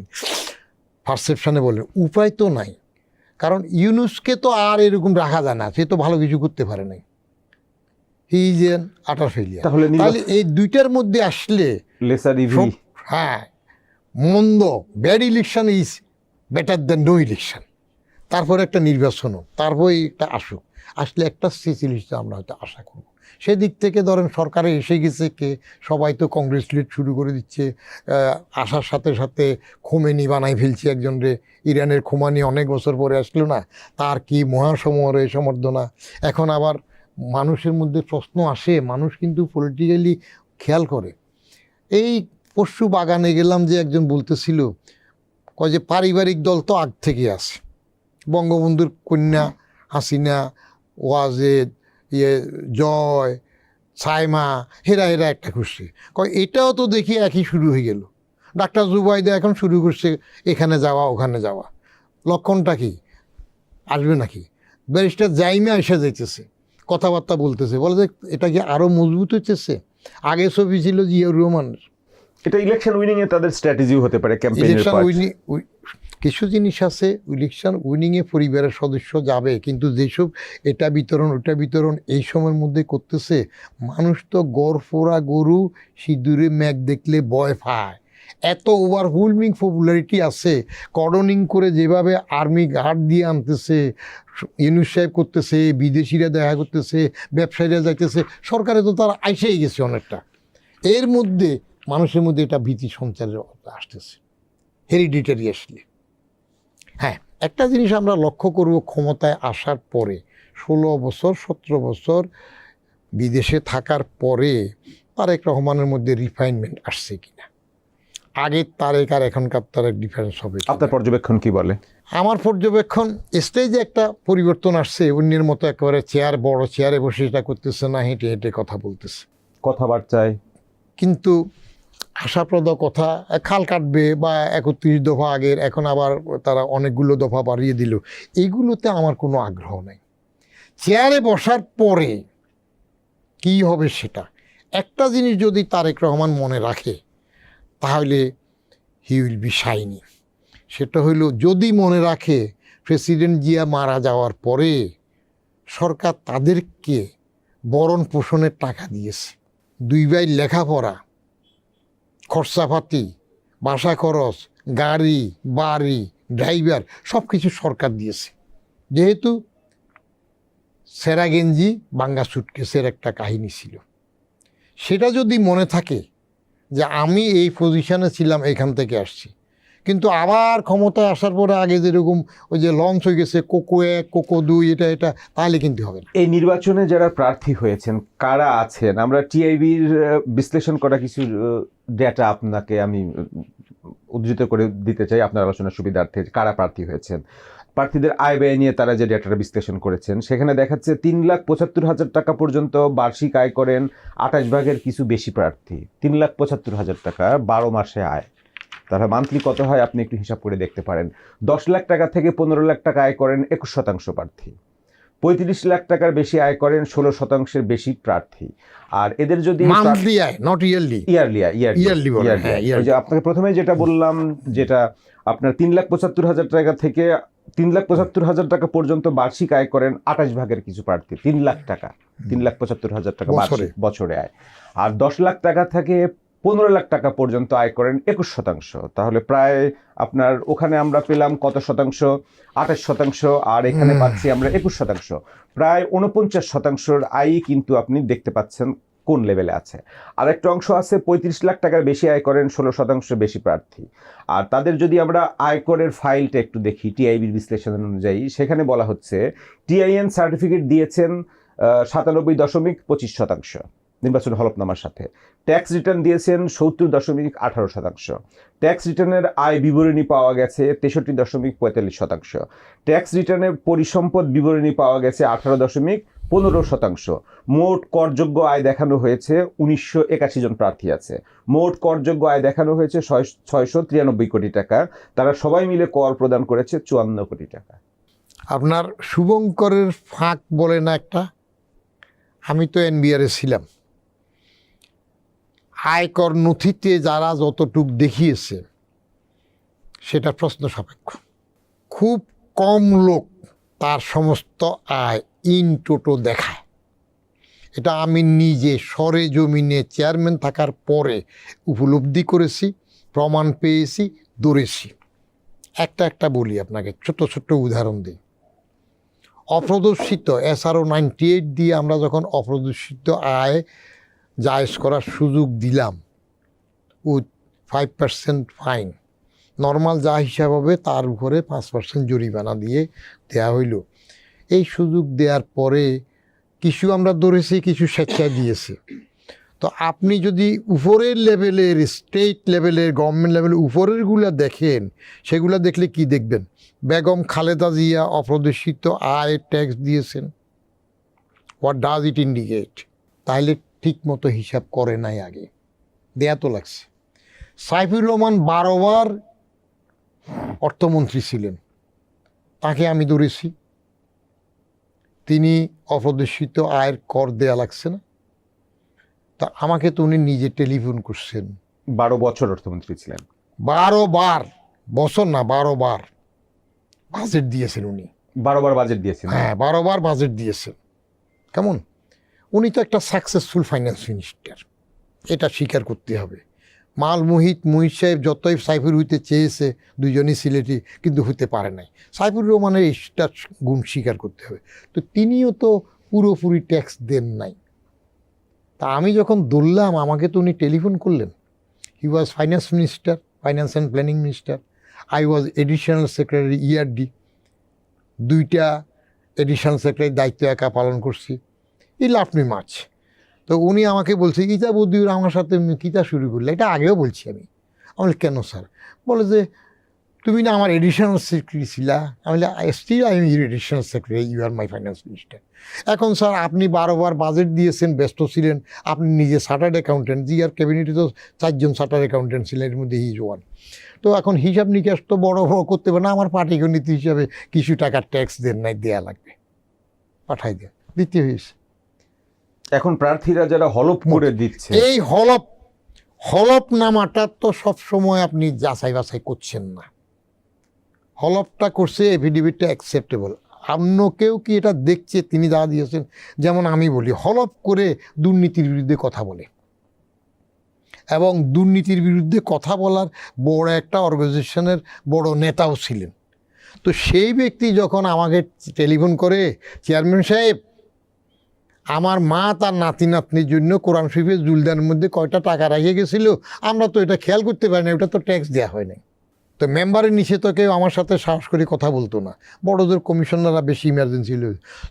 পারসেপশানে বলেন, উপায় তো নাই। কারণ ইউনুসকে তো আর এরকম রাখা যায় না, সে তো ভালো কিছু করতে পারে নাই। He is an utter failure. তাহলে এই দুইটার মধ্যে আসলে লেসার ইভি, হ্যাঁ, মন্দ, bad election is better than no election. তারপর একটা নির্বাচনও, তারপর একটা আসুক, আসলে একটা সিচুয়েশন আমরা হয়তো আশা করব। সেদিক থেকে ধরেন সরকারে এসে গেছে, কে সবাই তো কংগ্রেচুলেট শুরু করে দিচ্ছে। আসার সাথে সাথে খোমেনি বানাই ফেলছে একজন রে। ইরানের খোমানি অনেক বছর পরে আসলো না, তার কি মহাসমরে সমর্থনা। এখন আবার মানুষের মধ্যে প্রশ্ন আসে, মানুষ কিন্তু পলিটিক্যালি খেয়াল করে। এই পশু বাগানে গেলাম, যে একজন বলতেছিল যে পারিবারিক দল তো আগ থেকে আছে, বঙ্গবন্ধুর কন্যা হাসিনা, ওয়াজেদ, জয়, সাইমা, হেরা একটা খুশি। এটাও তো দেখি একই শুরু হয়ে গেল। ডাক্তার জুবাইদা এখন শুরু করছে এখানে যাওয়া ওখানে যাওয়া। লক্ষণটা কি? আসবে নাকি? ব্যারিস্টার জাইমা এসে যাইতেছে, কথাবার্তা বলতেছে, বলে যে এটা কি আরও মজবুত হইতেছে। আগে ছবি ছিল জিয়াউর রহমানের। এটা ইলেকশন উইনিং এ তাদের স্ট্র্যাটেজিও হতে পারে, ক্যাম্পেইনের ইলেকশন পার্ট। উইনিং, কিছু জিনিস আছে ইলেকশন উইনিংয়ে পরিবারের সদস্য যাবে, কিন্তু যেসব এটা বিতরণ ওটা বিতরণ এই সময়ের মধ্যে করতেছে, মানুষ তো গড় ফোড়া গরু সিঁদুরে ম্যাগ দেখলে ভয় পায়। এত ওভারহুলমিং পপুলারিটি আছে। কর্ডনিং করে যেভাবে আর্মি গার্ড দিয়ে আনতেছে, ইউনুস সাহেব করতেছে, বিদেশিরা দেখা করতেছে, ব্যবসায়ীরা যাইতেছে, সরকারে তো তারা আইসেই গেছে অনেকটা। এর মধ্যে মানুষের মধ্যে এটা ভীতি সঞ্চারের আসতেছে, হেরিডিটারি আসলে। হ্যাঁ, একটা জিনিস আমরা লক্ষ্য করব, ক্ষমতায় আসার পরে 16 বছর 17 বছর বিদেশে থাকার পরে তারেক রহমানের মধ্যে রিফাইনমেন্ট আসছে কিনা। আগের তারেক আর এখনকার তারেক ডিফারেন্স হবে। আপনার পর্যবেক্ষণ কি বলে? আমার পর্যবেক্ষণ, স্টেজে একটা পরিবর্তন আসছে। অন্যের মতো একেবারে বড় চেয়ারে বসে এটা করতেছে না, হেঁটে হেঁটে কথা বলতেছে, কথাবার্তায় কিন্তু আশাপ্রদ কথা, খাল কাটবে বা 31 দফা আগের, এখন আবার তারা অনেকগুলো দফা বাড়িয়ে দিল। এইগুলোতে আমার কোনো আগ্রহ নেই। চেয়ারে বসার পরে কি হবে সেটা, একটা জিনিস যদি তারেক রহমান মনে রাখে তাহলে হি উইল বি শাইনি। সেটা হইল, যদি মনে রাখে প্রেসিডেন্ট জিয়া মারা যাওয়ার পরে সরকার তাদেরকে বরণ পোষণের টাকা দিয়েছে, 2 ভাই লেখাপড়া, খরচাপাতি, বাসা খরচ, গাড়ি বাড়ি, ড্রাইভার, সব কিছু সরকার দিয়েছে। যেহেতু সেরা গেঞ্জি বাঙ্গা সুটকেসের একটা কাহিনী ছিল, সেটা যদি মনে থাকে যে আমি এই পজিশনে ছিলাম, এখান থেকে আসছি, কিন্তু আবার ক্ষমতায় আসার পরে আগে যেরকম ওই যে লঞ্চ হয়ে গেছে কোকো 1 কোকো 2 এটা, তাহলে কিন্তু হবে না। এই নির্বাচনে যারা প্রার্থী হয়েছেন কারা আছেন, আমরা টিআইবির বিশ্লেষণ করা কিছু ডেটা আপনাকে আমি উদ্ধৃত করে দিতে চাই আপনার আলোচনার সুবিধার্থে। কারা প্রার্থী হয়েছেন, প্রার্থীদের আয় ব্যয় নিয়ে তারা যে ডেটাটা বিশ্লেষণ করেছেন, সেখানে দেখাচ্ছে 3,75,000 টাকা পর্যন্ত বার্ষিক আয় করেন 28 ভাগের কিছু বেশি প্রার্থী। 3,75,000 টাকা 12 মাসে আয়, তাহলে মান্থলি কত হয় আপনি একটু হিসাব করে দেখতে পারেন। 10 লাখ টাকা থেকে 15 লাখ টাকা আয় করেন 21% প্রার্থী। 35 লাখ টাকার বেশি আয় করেন 16% বেশি প্রার্থী। আর এদের যদি মান্থলি আয়, নট ইয়ারলি, ইয়ারলি বলেন। ওই যে আপনাকে প্রথমে যেটা বললাম, যেটা আপনার 3,75,000 টাকা থেকে 3,75,000 টাকা পর্যন্ত বার্ষিক আয় করেন 28 ভাগের কিছু প্রার্থী। 3 লাখ টাকা, 3,75,000 টাকা বছরে আয়। আর 10 লাখ টাকা থেকে 15 লাখ টাকা পর্যন্ত আয় করেন 21%। তাহলে প্রায় আপনার ওখানে আমরা পেলাম কত শতাংশ? 28%। আর এখানে পাচ্ছি আমরা 21%। প্রায় 49% আয়ই কিন্তু আপনি দেখতে পাচ্ছেন কোন লেভেলে আছে। আর একটা অংশ আছে 35 লাখ টাকার বেশি আয় করেন 16% বেশি প্রার্থী। আর তাদের যদি আমরা আয়করের ফাইলটা একটু দেখি টিআইবির বিশ্লেষণ অনুযায়ী, সেখানে বলা হচ্ছে টিআইএন সার্টিফিকেট দিয়েছেন 97.25%, নির্বাচন হলফনামার সাথে। ট্যাক্স রিটার্ন দিয়েছেন 70.18%। ট্যাক্স রিটার্নের আয় বিবরণী পাওয়া গেছে 63.45%। ট্যাক্স রিটার্নের পরিসম্পদ বিবরণী পাওয়া গেছে 18.15%। মোট করযোগ্য আয় দেখানো হয়েছে 1981 জন প্রার্থী আছে। মোট করযোগ্য আয় দেখানো হয়েছে 693 কোটি টাকা। তারা সবাই মিলে কর প্রদান করেছে 54 কোটি টাকা। আপনার শুভঙ্করের ফাঁক বলে না একটা, আমি তো এনবিআরে ছিলাম, আয়কর নথিতে যারা যতটুক দেখিয়েছে সেটা প্রশ্ন সাপেক্ষ। খুব কম লোক তার সমস্ত আয় ইন টোটো দেখায়। এটা আমি নিজে সরেজমিনে চেয়ারম্যান থাকার পরে উপলব্ধি করেছি, প্রমাণ পেয়েছি, ধরেছি। একটা বলি আপনাকে, ছোট ছোট উদাহরণ দিই। অপ্রদর্শিত SRO 98 দিয়ে আমরা যখন অপ্রদর্শিত আয় জায়েজ করার সুযোগ দিলাম উইথ 5% ফাইন, নর্মাল যা হিসাব হবে তার উপরে 5% জরিমানা দিয়ে দেয়া হইল। এই সুযোগ দেওয়ার পরে কিছু আমরা ধরেছি, কিছু স্বেচ্ছায় দিয়েছি। তো আপনি যদি উপরের লেভেলের, স্টেট লেভেলের, গভর্নমেন্ট লেভেলের উপরেরগুলো দেখেন, সেগুলো দেখলে কি দেখবেন? বেগম খালেদা জিয়া অপ্রদর্শিত আয় ট্যাক্স দিয়েছেন। What does it indicate? তাহলে ঠিক মতো হিসাব করে নাই, আগে দেয়া তো লাগছে। সাইফুর রহমান 12 বার অর্থমন্ত্রী ছিলেন, তাকে আমি ধরেছি, তিনি অপ্রদর্শিত আয়ের কর দেয়া লাগছে না। তা আমাকে তো উনি নিজে টেলিফোন করছেন। 12 বছর অর্থমন্ত্রী ছিলেন। 12 বার, বছর না, 12 বার বাজেট দিয়েছেন উনি। 12 বার বাজেট দিয়েছেন। হ্যাঁ, 12 বার বাজেট দিয়েছেন। কেমন? উনি তো একটা সাকসেসফুল ফাইন্যান্স মিনিস্টার, এটা স্বীকার করতে হবে। মুহিত সাহেব যতই সাইফুর হইতে চেয়েছে, দুজনই সিলেটি, কিন্তু হইতে পারে নাই। সাইফুর রহমানের এইটা গুণ স্বীকার করতে হবে। তো তিনিও তো পুরোপুরি ট্যাক্স দেন নাই। তা আমি যখন ধরলাম, আমাকে তো উনি টেলিফোন করলেন। He was finance minister, finance and planning minister. I was additional secretary ERD, 2টা এডিশনাল সেক্রেটারির দায়িত্ব একা পালন করছি। He love me much. তো উনি আমাকে বলছে, ইতা বদিউর আমার সাথে কিতা শুরু করলে? এটা আগেও বলছি আমি। আমি কেন স্যার? বলে যে তুমি না আমার এডিশনাল সেক্রেটারি ছিলা। আমি still I am your additional secretary, you are my finance minister. এখন স্যার আপনি 12 বার বাজেট দিয়েছেন, ব্যস্ত ছিলেন, আপনি নিজে চার্টার্ড অ্যাকাউন্টেন্ট, জি আর ক্যাবিনেটে তো 4 জন চার্টার্ড অ্যাকাউন্টেন্ট ছিলেন, এর মধ্যে হিজ ওয়ান। তো এখন হিসাব নিকাশ তো বড় করতে পারে না, আমার পাটিগণিত হিসাবে কিছু টাকা ট্যাক্স দেন নাই, দেয়া লাগবে, পাঠাই দেন, দিতে হয়েছে। এখন প্রার্থীরা যারা হলফ করে দিচ্ছে, এই হলফনামাটা তো সবসময় আপনি যাচাই বাছাই করছেন না। হলফটা করছে, এফিডেভিটটা অ্যাকসেপ্টেবল। অন্য কেউ কি এটা দেখছে তিনি যা দিয়েছেন? যেমন আমি বলি, হলফ করে দুর্নীতির বিরুদ্ধে কথা বলে, এবং দুর্নীতির বিরুদ্ধে কথা বলার বড় একটা অর্গানাইজেশনের বড় নেতাও ছিলেন। তো সেই ব্যক্তি যখন আমাকে টেলিফোন করে, চেয়ারম্যান সাহেব, আমার মা তার নাতি নাতনির জন্য কোরআন শরীফের জুলদানের মধ্যে কয়টা টাকা রেখে গেছিল, আমরা তো এটা খেয়াল করতে পারি না, ওটা তো ট্যাক্স দেওয়া হয় নাই। তো মেম্বারের নিচে তো কেউ আমার সাথে সাহস করে কথা বলতো না, বড়দের কমিশনাররা বেশি ইমার্জেন্সি ছিল।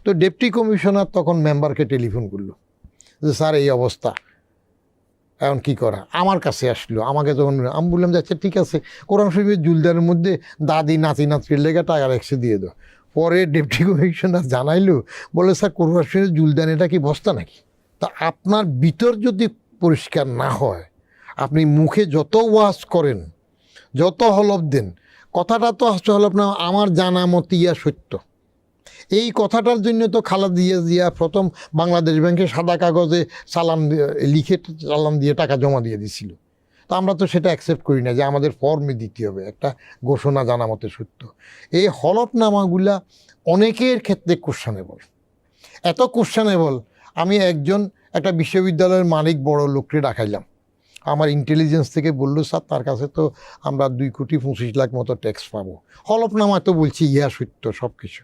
তো ডেপুটি কমিশনার তখন মেম্বারকে টেলিফোন করলো যে স্যার এই অবস্থা, এখন কী করা? আমার কাছে আসলো, আমাকে তখন আমি বললাম যে আচ্ছা ঠিক আছে, কোরআন শরীফের জুলদানের মধ্যে দাদি নাতি নাতির লেগে টাকা রেখে দিয়ে দাও। পরে ডেপুটি কমিশনার জানাইলো, বলে স্যার কোরআন শরীফের জুলদান এটা কি বস্তা নাকি? তা আপনার ভিতর যদি পরিষ্কার না হয়, আপনি মুখে যত ওয়াজ করেন, যত হলফ দেন, কথাটা তো হলফ না, আমার জানা মতে ইয়া সত্য। এই কথাটার জন্য তো খালেদা জিয়া প্রথম বাংলাদেশ ব্যাংকে সাদা কাগজে লিখে চালান দিয়ে টাকা জমা দিয়ে দিছিল। তো আমরা তো সেটা অ্যাকসেপ্ট করি না যে আমাদের ফর্মে দিতে হবে, একটা ঘোষণা জানা মতে সত্য। এই হলফনামাগুলা অনেকের ক্ষেত্রে কোশ্চেনেবল, এত কোশ্চেনেবল। আমি একটা বিশ্ববিদ্যালয়ের মালিক বড় লোককে ডাকাইলাম, আমার ইন্টেলিজেন্স থেকে বললো স্যার তার কাছে তো আমরা 2,25,00,000 মতো ট্যাক্স পাবো। হলফনামায় তো বলছি ইহা সত্য সব কিছু।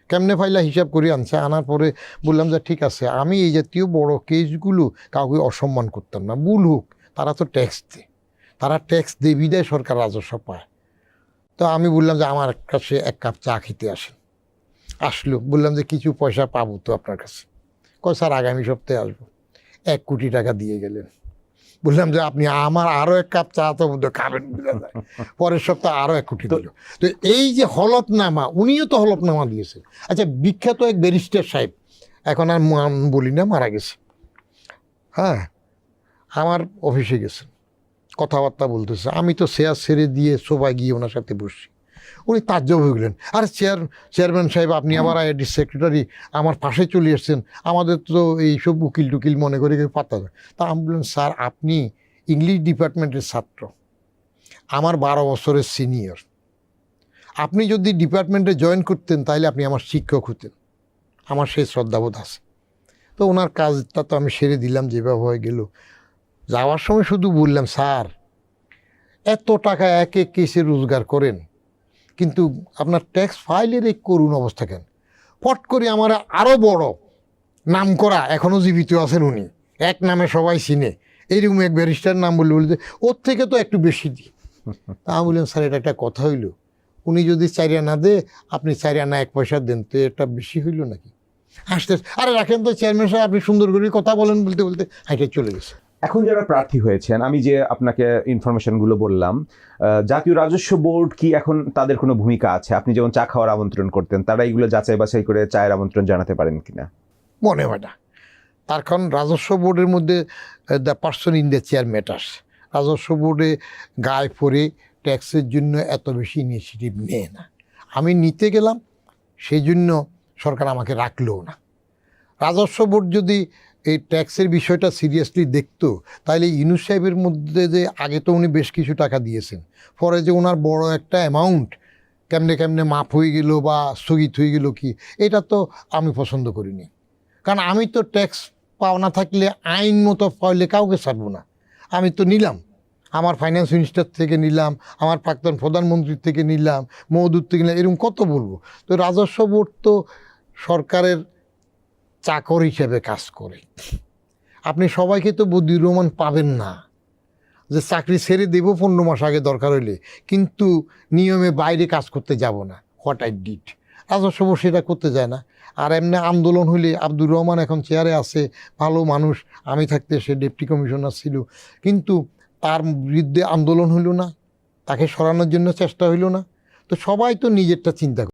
কেমনে ফাইলা হিসাব করে আনছে, আনার পরে বললাম যে ঠিক আছে, আমি এই জাতীয় বড় কেসগুলো কাউকে অসম্মান করতাম না, ভুল হোক, তারা তো ট্যাক্স দেয়, তারা ট্যাক্স দিয়ে বিদায় সরকার রাজস্ব পায়। তো আমি বললাম যে আমার কাছে 1 কাপ চা খেতে আসেন। আসলো, বললাম যে কিছু পয়সা পাবো তো আপনার কাছে। কয় স্যার আগামী সপ্তাহে আসবো। 1 কোটি টাকা দিয়ে গেলেন। বললাম যে আপনি আমার আরও 1 কাপ চা তো বোধহয় খাবেন বোঝা যায়। পরের সপ্তাহে আরও 1 কোটি দিল। তো এই যে হলফনামা, উনিও তো হলফনামা দিয়েছেন। আচ্ছা, বিখ্যাত এক ব্যারিস্টার সাহেব, এখন আর বলি না, মারা গেছে, হ্যাঁ, আমার অফিসে গেছেন, কথাবার্তা বলতেছে। আমি তো চেয়ার ছেড়ে দিয়ে সোফায় গিয়ে ওনার সাথে বসছি। উনি তাজ্জব হয়ে গেলেন, আরে চেয়ারম্যান সাহেব, আপনি আবার আইডি সেক্রেটারি, আমার পাশে চলে এসছেন, আমাদের তো এইসব উকিল টুকিল মনে করে কেউ পাত্তা দেয়। তা আমি বললাম, স্যার আপনি ইংলিশ ডিপার্টমেন্টের ছাত্র, আমার 12 বছরের সিনিয়র, আপনি যদি ডিপার্টমেন্টে জয়েন করতেন তাহলে আপনি আমার শিক্ষক হতেন, আমার সেই শ্রদ্ধাবোধ আছে। তো ওনার কাজটা তো আমি সেরে দিলাম যেভাবে হয়ে গেল। যাওয়ার সময় শুধু বললাম, স্যার এত টাকা এক এক কেসে রোজগার করেন, কিন্তু আপনার ট্যাক্স ফাইলের এই করুণ অবস্থা কেন? পট করে আমার আরও বড় নাম করা, এখনও জীবিত আছেন উনি, এক নামে সবাই চিনে, এইরকম এক ব্যারিস্টার নাম বলতে ওর থেকে তো একটু বেশি দিই। তা আমি বললাম, স্যার এটা একটা কথা হইল, উনি যদি 4 আনা দেয়, আপনি 4 আনা 1 পয়সা দেন, তো এটা বেশি হইল নাকি? হাসতে, আরে রাখেন তো চেয়ারম্যান সাহেব, আপনি সুন্দর করে কথা বলেন বলতে বলতে হাইটে চলে গেছে। এখন যারা প্রার্থী হয়েছেন, আমি যে আপনাকে ইনফরমেশনগুলো বললাম, জাতীয় রাজস্ব বোর্ড কি এখন তাদের কোনো ভূমিকা আছে? আপনি যেমন চা খাওয়ার আমন্ত্রণ করতেন, তারা এগুলো যাচাই বাছাই করে চায়ের আমন্ত্রণ জানাতে পারেন কিনা? মনে হয় না। তার কারণ রাজস্ব বোর্ডের মধ্যে the person in the chair matters. রাজস্ব বোর্ডে গায়ে পড়ে ট্যাক্সের জন্য এত বেশি ইনিশিয়েটিভ নেয় না। আমি নিতে গেলাম, সেই জন্য সরকার আমাকে রাখলেও না। রাজস্ব বোর্ড যদি এই ট্যাক্সের বিষয়টা সিরিয়াসলি দেখতো, তাহলে ইউনূস সাহেবের মধ্যে যে আগে তো উনি বেশ কিছু টাকা দিয়েছেন, পরে যে ওনার বড় একটা অ্যামাউন্ট কেমনে কেমনে মাপ হয়ে গেল বা স্থগিত হয়ে গেল, কি এটা তো আমি পছন্দ করিনি। কারণ আমি তো ট্যাক্স পাওনা থাকলে আইন মতো পাইলে কাউকে ছাড়বো না। আমি তো নিলাম, আমার ফাইন্যান্স মিনিস্টার থেকে নিলাম, আমার প্রাক্তন প্রধানমন্ত্রীর থেকে নিলাম, মওদুদ থেকে নিলাম, এরকম কত বলবো। তো রাজস্ব বোর্ড তো সরকারের চাকর হিসেবে কাজ করে। আপনি সবাইকে তো বদিউর রহমান পাবেন না যে চাকরি ছেড়ে দেব 15 মাস আগে দরকার হইলে, কিন্তু নিয়মে বাইরে কাজ করতে যাব না, হোয়াট আই ডিড। রাজস্ব বোর্ড সেটা করতে যায় না। আর এমনি আন্দোলন হইলে, আব্দুর রহমান এখন চেয়ারে আছে, ভালো মানুষ, আমি থাকতে সে ডেপুটি কমিশনার ছিল, কিন্তু তার বিরুদ্ধে আন্দোলন হইল না, তাকে সরানোর জন্য চেষ্টা হইল না। তো সবাই তো নিজেরটা চিন্তা করে।